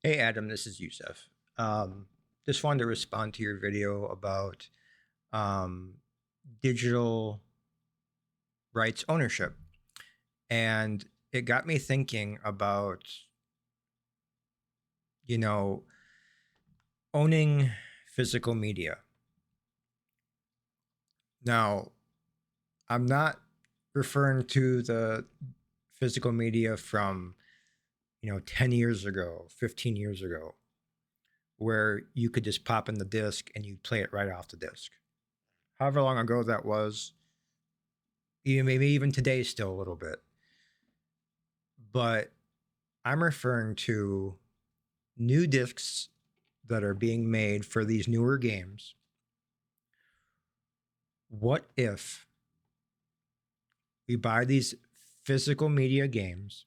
Hey Adam, this is Yusef. Just wanted to respond to your video about um, digital rights ownership. And it got me thinking about, you know, owning physical media. Now, I'm not referring to the physical media from, 10 years ago, 15 years ago, where you could just pop in the disc and you'd play it right off the disc. However long ago that was, maybe even today still a little bit. But I'm referring to new discs that are being made for these newer games. What if we buy these physical media games,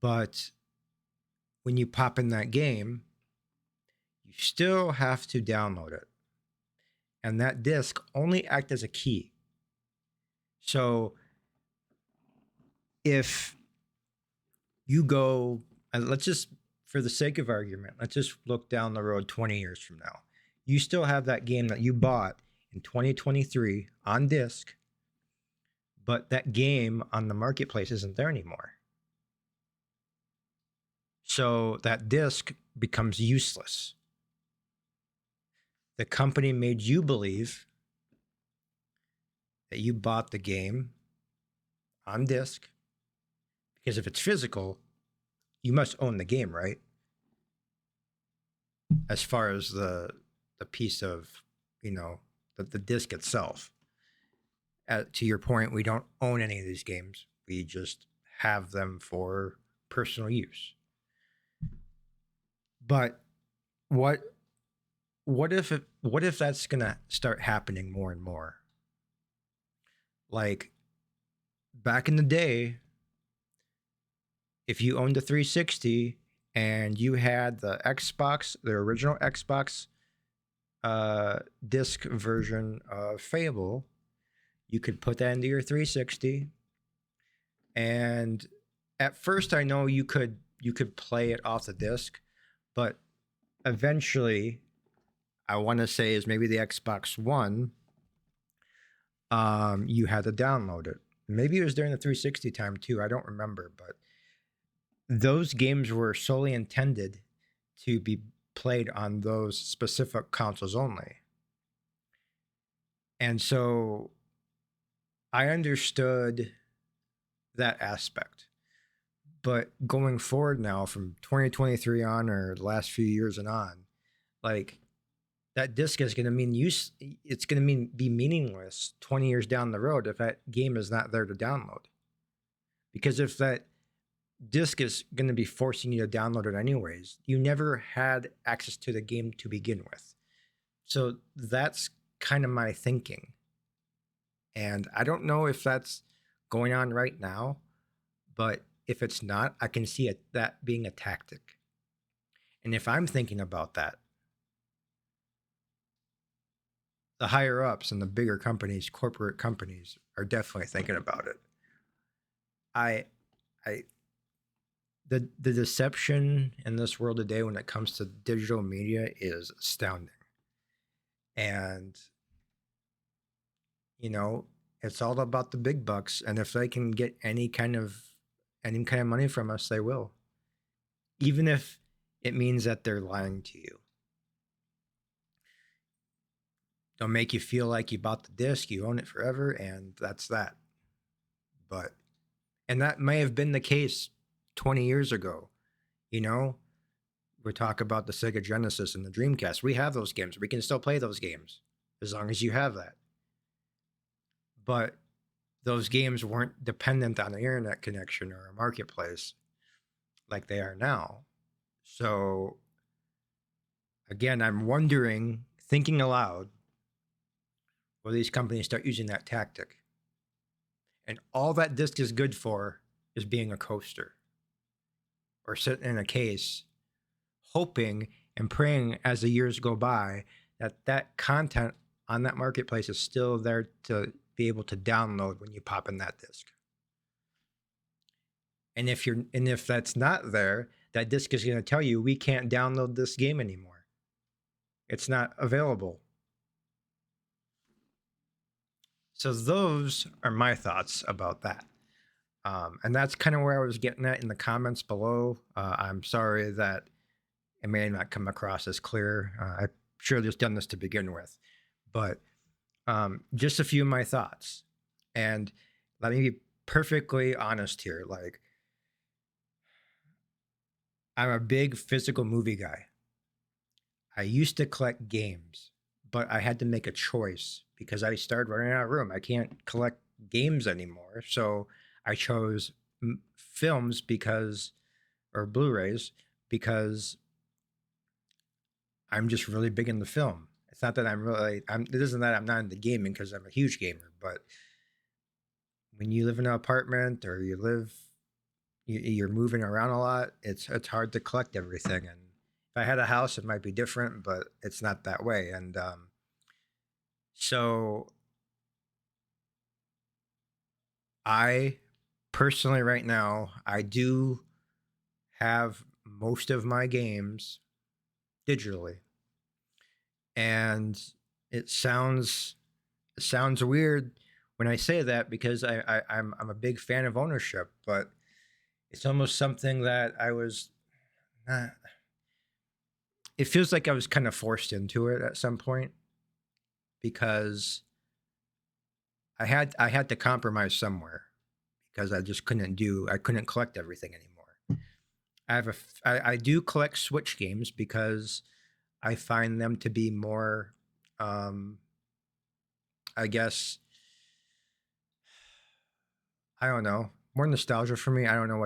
but when you pop in that game, you still have to download it. And that disc only acts as a key. So if you go, and let's just, for the sake of argument, let's just look down the road 20 years from now. You still have that game that you bought in 2023 on disc, but that game on the marketplace isn't there anymore. So that disc becomes useless. The company made you believe that you bought the game on disc because if it's physical, you must own the game, right? As far as the piece of, the disc itself. To your point, we don't own any of these games. We just have them for personal use. But what if that's gonna start happening more and more? Like back in the day, if you owned a 360 and you had the Xbox, the original Xbox disc version of Fable, you could put that into your 360. And at first, I know you could play it off the disc, but eventually, I want to say is maybe the Xbox One, you had to download it. Maybe it was during the 360 time too. I don't remember, but those games were solely intended to be played on those specific consoles only. And so I understood that aspect. But going forward now from 2023 on or the last few years and on, like that disc is going to mean it's going to be meaningless 20 years down the road if that game is not there to download. Because if that disc is going to be forcing you to download it anyways, you never had access to the game to begin with. So that's kind of my thinking. And I don't know if that's going on right now, but if it's not, I can see that being a tactic. And if I'm thinking about that, the higher ups and the bigger companies, corporate companies, are definitely thinking about it. I, I, the deception in this world today when it comes to digital media is astounding. And it's all about the big bucks, and if they can get any kind of money from us, they will, even if it means that they're lying to you. They'll make you feel like you bought the disc, you own it forever, and that's that. And that may have been the case 20 years ago. We talk about the Sega Genesis and the Dreamcast. We have those games. We can still play those games as long as you have that. But those games weren't dependent on an internet connection or a marketplace like they are now. So again, I'm wondering, thinking aloud, will these companies start using that tactic? And all that disc is good for is being a coaster or sitting in a case, hoping and praying as the years go by that content on that marketplace is still there to be able to download when you pop in that disc. And if that's not there, that disk is going to tell you we can't download this game anymore. It's not available. So those are my thoughts about that. And that's kind of where I was getting at in the comments below. I'm sorry that it may not come across as clear. I should have just done this to begin with. But just a few of my thoughts. And let me be perfectly honest here. Like, I'm a big physical movie guy. I used to collect games, but I had to make a choice because I started running out of room. I can't collect games anymore. So I chose films or Blu-rays, because I'm just really big into film. It's not that it isn't that I'm not into gaming, because I'm a huge gamer, but when you live in an apartment or you're moving around a lot, it's hard to collect everything. And if I had a house, it might be different, but it's not that way. And so I personally, right now, I do have most of my games digitally. And it sounds weird when I say that, because I'm a big fan of ownership, but it's almost something that I was not. It feels like I was kind of forced into it at some point, because I had to compromise somewhere, because I just I couldn't collect everything anymore. I do collect Switch games because I find them to be more, I guess, I don't know, more nostalgia for me. I don't know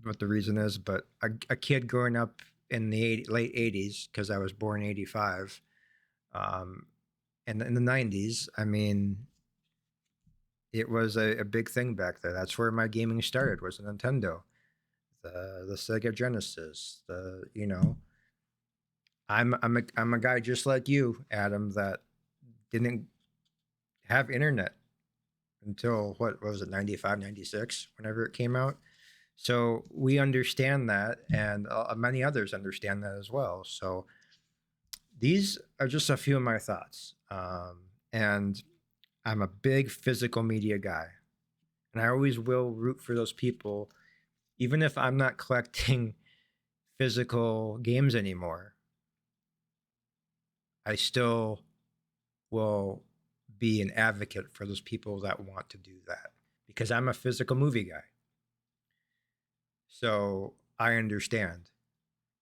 what the reason is, but a kid growing up in the late 80s, because I was born 85, um, and in the 90s, I mean, it was a big thing back there. That's where my gaming started, was the Nintendo, the Sega Genesis, I'm a guy just like you, Adam, that didn't have internet until what was it, 95, 96, whenever it came out. So we understand that, and many others understand that as well. So these are just a few of my thoughts. And I'm a big physical media guy, and I always will root for those people, even if I'm not collecting physical games anymore. I still will be an advocate for those people that want to do that, because I'm a physical movie guy. So I understand.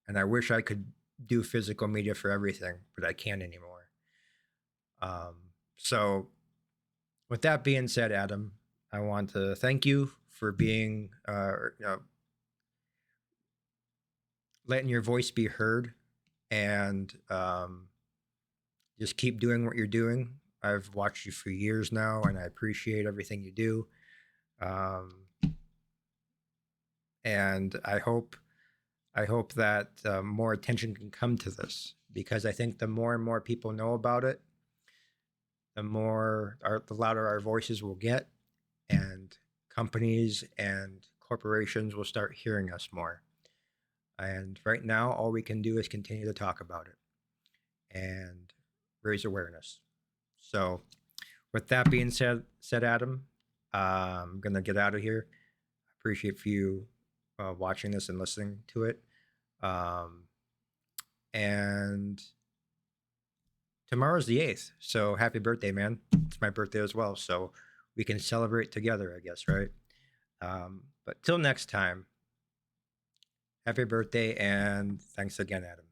And I wish I could do physical media for everything, but I can't anymore. So, with that being said, Adam, I want to thank you for being, letting your voice be heard, and just keep doing what you're doing. I've watched you for years now, and I appreciate everything you do. Um, and I hope that more attention can come to this, because I think the more and more people know about it, the louder our voices will get, and companies and corporations will start hearing us more. And right now, all we can do is continue to talk about it and raise awareness. So, with that being said, Adam, I'm gonna get out of here. I appreciate for you watching this and listening to it. Um, and tomorrow's the 8th, so happy birthday, man! It's my birthday as well, so we can celebrate together, I guess, right? But till next time, happy birthday, and thanks again, Adam.